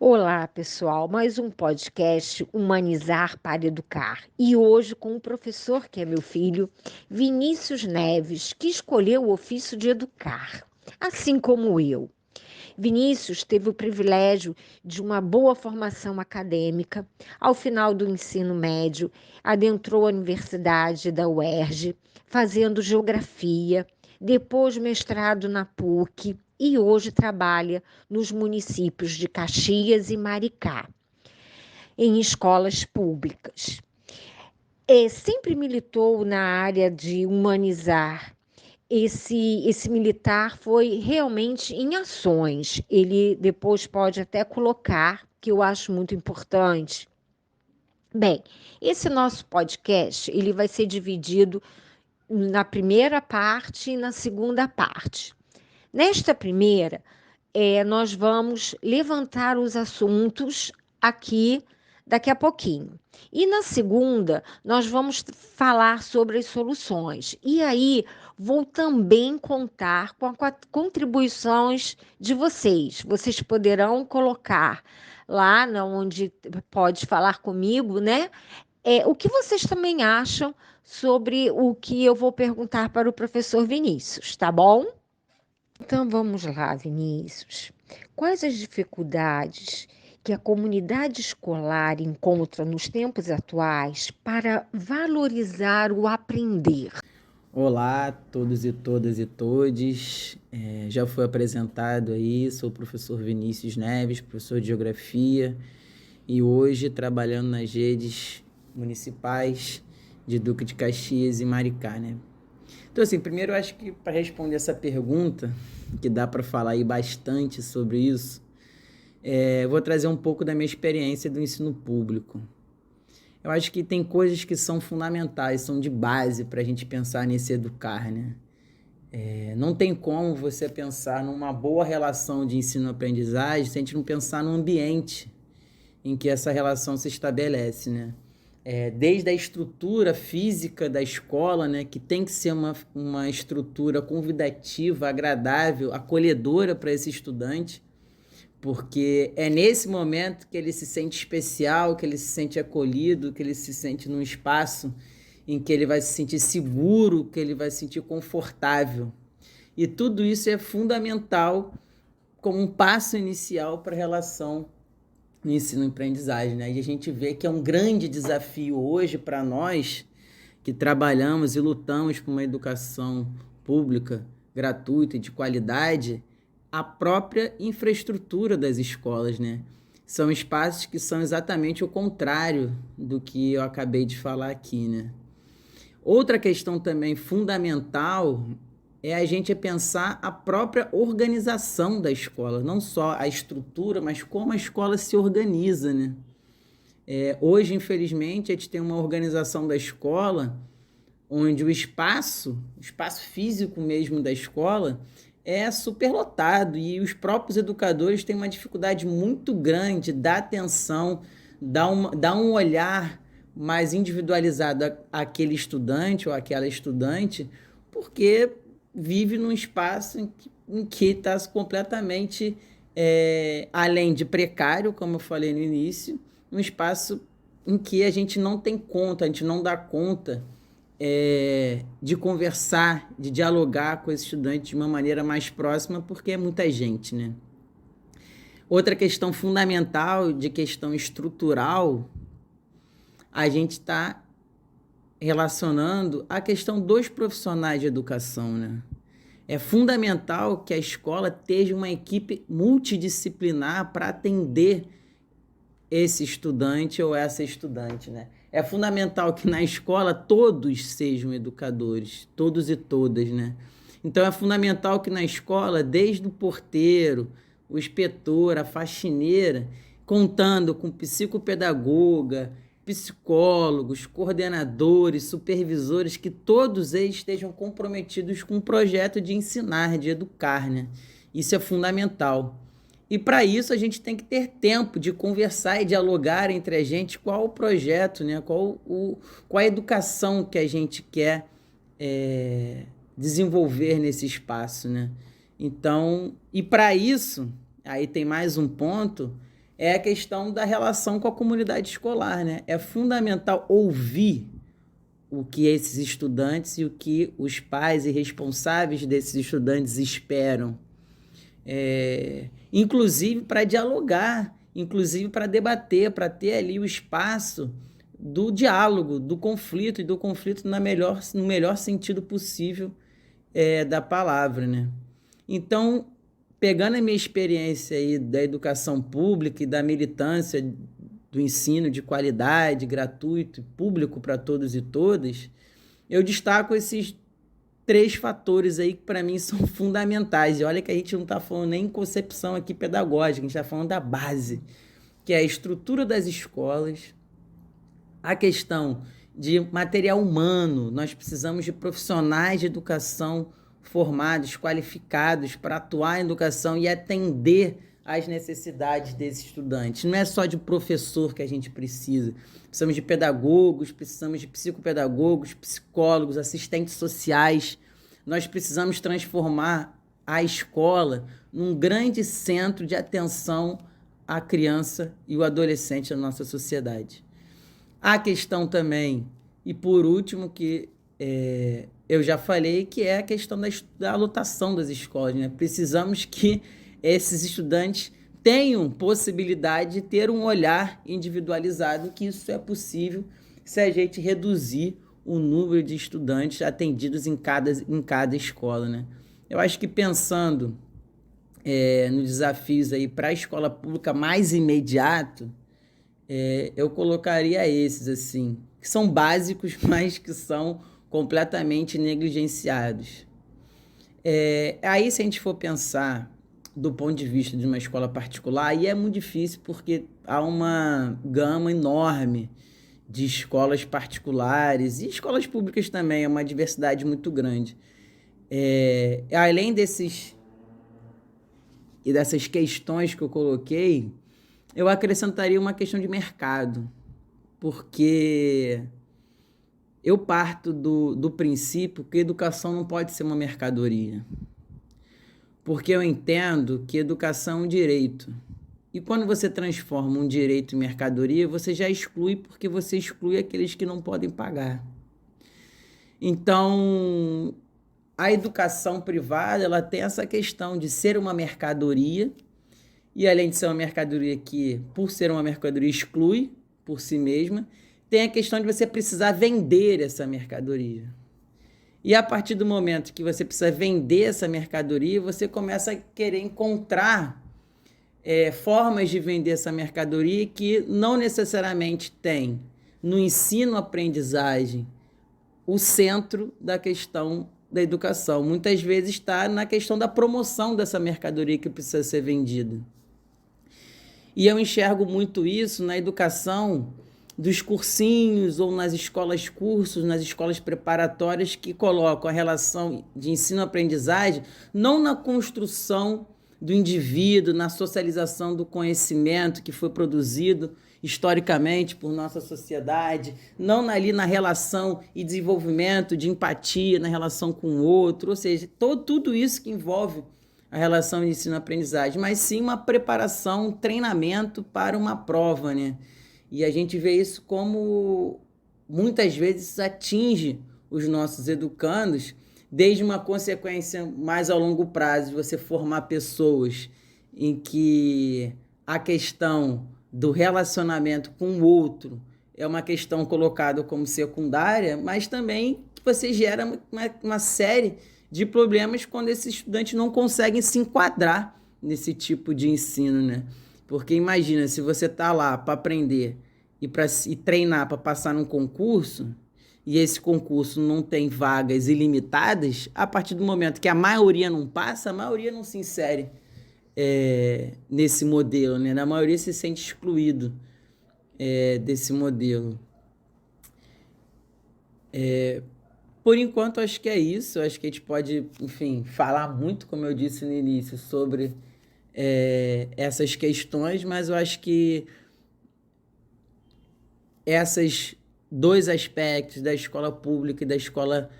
Olá, pessoal. Mais um podcast Humanizar para Educar. E hoje com o professor que é meu filho, Vinícius Neves, que escolheu o ofício de educar, assim como eu. Vinícius teve o privilégio de uma boa formação acadêmica. Ao final do ensino médio, adentrou a Universidade da UERJ, fazendo geografia, depois mestrado na PUC e hoje trabalha nos municípios de Caxias e Maricá, em escolas públicas. Sempre militou na área de humanizar. Esse militar foi realmente em ações. Ele depois pode até colocar, que eu acho muito importante. Bem, esse nosso podcast, ele vai ser dividido na primeira parte e na segunda parte. Nesta primeira, nós vamos levantar os assuntos aqui daqui a pouquinho. E na segunda, nós vamos falar sobre as soluções. E aí, vou também contar com as contribuições de vocês. Vocês poderão colocar lá onde pode falar comigo, né? O que vocês também acham sobre o que eu vou perguntar para o professor Vinícius, tá bom? Então vamos lá, Vinícius. Quais as dificuldades que a comunidade escolar encontra nos tempos atuais para valorizar o aprender? Olá, todos e todas e todes. Já foi apresentado aí, sou o professor Vinícius Neves, professor de Geografia, e hoje trabalhando nas redes municipais de Duque de Caxias e Maricá, né? Então, assim, primeiro eu acho que para responder essa pergunta, que dá para falar aí bastante sobre isso, vou trazer um pouco da minha experiência do ensino público. Eu acho que tem coisas que são fundamentais, são de base para a gente pensar nesse educar, né? Não tem como você pensar numa boa relação de ensino-aprendizagem se a gente não pensar no ambiente em que essa relação se estabelece, né? Desde a estrutura física da escola, né, que tem que ser uma estrutura convidativa, agradável, acolhedora para esse estudante, porque é nesse momento que ele se sente especial, que ele se sente acolhido, que ele se sente num espaço em que ele vai se sentir seguro, que ele vai se sentir confortável. E tudo isso é fundamental como um passo inicial para a relação no ensino-aprendizagem, né? E a gente vê que é um grande desafio hoje para nós que trabalhamos e lutamos por uma educação pública, gratuita e de qualidade, a própria infraestrutura das escolas, né? São espaços que são exatamente o contrário do que eu acabei de falar aqui, né? Outra questão também fundamental é a gente pensar a própria organização da escola, não só a estrutura, mas como a escola se organiza, né? Hoje, infelizmente, a gente tem uma organização da escola onde o espaço físico mesmo da escola é superlotado e os próprios educadores têm uma dificuldade muito grande de dar atenção, dar um olhar mais individualizado àquele estudante ou àquela estudante, porque vive num espaço em que está completamente, além de precário, como eu falei no início, um espaço em que a gente não tem conta, a gente não dá conta de conversar, de dialogar com esse estudante de uma maneira mais próxima, porque é muita gente, né? Outra questão fundamental, de questão estrutural, a gente está relacionando a questão dos profissionais de educação, né? É fundamental que a escola esteja uma equipe multidisciplinar para atender esse estudante ou essa estudante, né? É fundamental que na escola todos sejam educadores, todos e todas, né? Então é fundamental que na escola, desde o porteiro, o inspetor, a faxineira, contando com psicopedagoga, psicólogos, coordenadores, supervisores, que todos eles estejam comprometidos com o projeto de ensinar, de educar, né? Isso é fundamental. E para isso a gente tem que ter tempo de conversar e dialogar entre a gente qual o projeto, né? Qual a educação que a gente quer desenvolver nesse espaço, né? Então, e para isso, aí tem mais um ponto, é a questão da relação com a comunidade escolar, né? É fundamental ouvir o que esses estudantes e o que os pais e responsáveis desses estudantes esperam, inclusive para dialogar, inclusive para debater, para ter ali o espaço do diálogo, do conflito, e do conflito no melhor sentido possível da palavra, né? Então, pegando a minha experiência aí da educação pública e da militância do ensino de qualidade, gratuito e público para todos e todas, eu destaco esses 3 fatores aí que para mim são fundamentais. E olha que a gente não está falando nem em concepção aqui pedagógica, a gente está falando da base, que é a estrutura das escolas, a questão de material humano. Nós precisamos de profissionais de educação formados, qualificados para atuar em educação e atender às necessidades desses estudantes. Não é só de professor que a gente precisa. Precisamos de pedagogos, precisamos de psicopedagogos, psicólogos, assistentes sociais. Nós precisamos transformar a escola num grande centro de atenção à criança e o adolescente da nossa sociedade. A questão também, e por último, que eu já falei, que é a questão da lotação das escolas, né? Precisamos que esses estudantes tenham possibilidade de ter um olhar individualizado, que isso é possível se a gente reduzir o número de estudantes atendidos em cada escola, né? Eu acho que pensando nos desafios aí para a escola pública mais imediato, eu colocaria esses, assim, que são básicos, mas que são completamente negligenciados. Aí, se a gente for pensar do ponto de vista de uma escola particular, aí é muito difícil, porque há uma gama enorme de escolas particulares e escolas públicas também, é uma diversidade muito grande. Além dessas questões que eu coloquei, eu acrescentaria uma questão de mercado, porque eu parto do princípio que educação não pode ser uma mercadoria, porque eu entendo que educação é um direito. E quando você transforma um direito em mercadoria, você já exclui, porque você exclui aqueles que não podem pagar. Então, a educação privada, ela tem essa questão de ser uma mercadoria, e além de ser uma mercadoria que, por ser uma mercadoria, exclui por si mesma, tem a questão de você precisar vender essa mercadoria. E a partir do momento que você precisa vender essa mercadoria, você começa a querer encontrar formas de vender essa mercadoria que não necessariamente tem no ensino-aprendizagem o centro da questão da educação. Muitas vezes está na questão da promoção dessa mercadoria que precisa ser vendida. E eu enxergo muito isso na educação dos cursinhos ou nas escolas cursos, nas escolas preparatórias, que colocam a relação de ensino-aprendizagem não na construção do indivíduo, na socialização do conhecimento que foi produzido historicamente por nossa sociedade, não ali na relação e desenvolvimento de empatia, na relação com o outro, ou seja, tudo isso que envolve a relação de ensino-aprendizagem, mas sim uma preparação, um treinamento para uma prova, né? E a gente vê isso como muitas vezes atinge os nossos educandos, desde uma consequência mais a longo prazo, de você formar pessoas em que a questão do relacionamento com o outro é uma questão colocada como secundária, mas também que você gera uma série de problemas quando esses estudantes não conseguem se enquadrar nesse tipo de ensino, né? Porque imagina, se você está lá para aprender e treinar para passar num concurso, e esse concurso não tem vagas ilimitadas, a partir do momento que a maioria não passa, a maioria não se insere nesse modelo, né? A maioria se sente excluído desse modelo. Por enquanto, acho que é isso. Acho que a gente pode, enfim, falar muito, como eu disse no início, sobre essas questões, mas eu acho que esses 2 aspectos da escola pública e da escola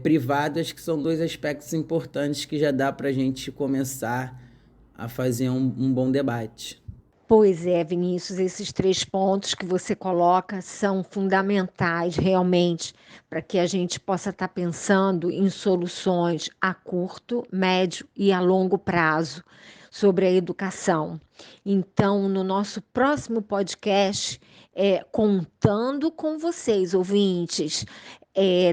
privada, acho que são 2 aspectos importantes que já dá para a gente começar a fazer um bom debate. Pois é, Vinícius, esses 3 pontos que você coloca são fundamentais realmente para que a gente possa estar pensando em soluções a curto, médio e a longo prazo sobre a educação. Então, no nosso próximo podcast, contando com vocês, ouvintes,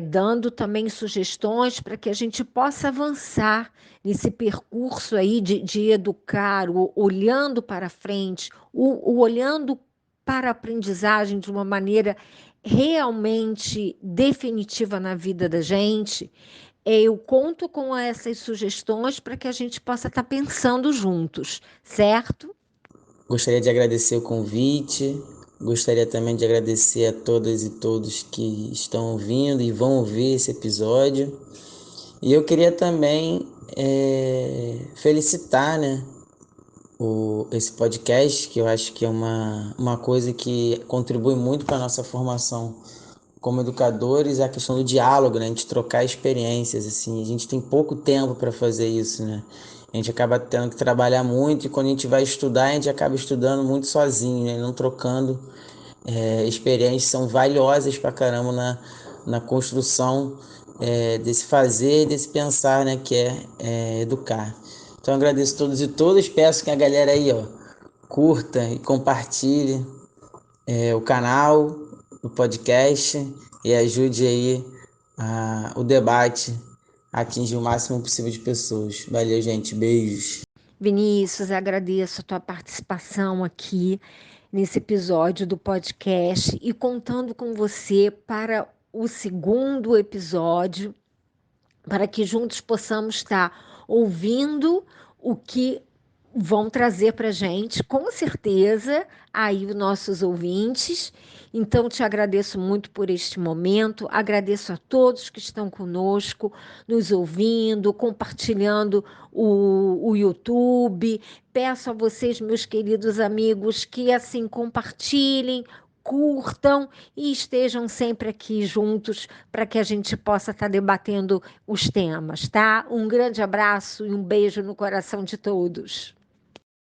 dando também sugestões para que a gente possa avançar nesse percurso aí de educar, olhando para frente, o olhando para a aprendizagem de uma maneira realmente definitiva na vida da gente. Eu conto com essas sugestões para que a gente possa estar pensando juntos, certo? Gostaria de agradecer o convite, gostaria também de agradecer a todas e todos que estão ouvindo e vão ouvir esse episódio. E eu queria também felicitar, né, esse podcast, que eu acho que é uma coisa que contribui muito para a nossa formação como educadores, a questão do diálogo, né, a gente trocar experiências, assim, a gente tem pouco tempo para fazer isso, né, a gente acaba tendo que trabalhar muito e quando a gente vai estudar, a gente acaba estudando muito sozinho, né, não trocando experiências, são valiosas pra caramba na construção desse fazer, desse pensar, né, que é educar. Então agradeço a todos e todas, peço que a galera aí, ó, curta e compartilhe o canal, o podcast e ajude aí o debate a atingir o máximo possível de pessoas. Valeu, gente. Beijos. Vinícius, agradeço a tua participação aqui nesse episódio do podcast e contando com você para o segundo episódio, para que juntos possamos estar ouvindo o que vão trazer para a gente, com certeza, aí os nossos ouvintes. Então, te agradeço muito por este momento, agradeço a todos que estão conosco, nos ouvindo, compartilhando o YouTube. Peço a vocês, meus queridos amigos, que assim compartilhem, curtam e estejam sempre aqui juntos para que a gente possa estar debatendo os temas, tá? Um grande abraço e um beijo no coração de todos.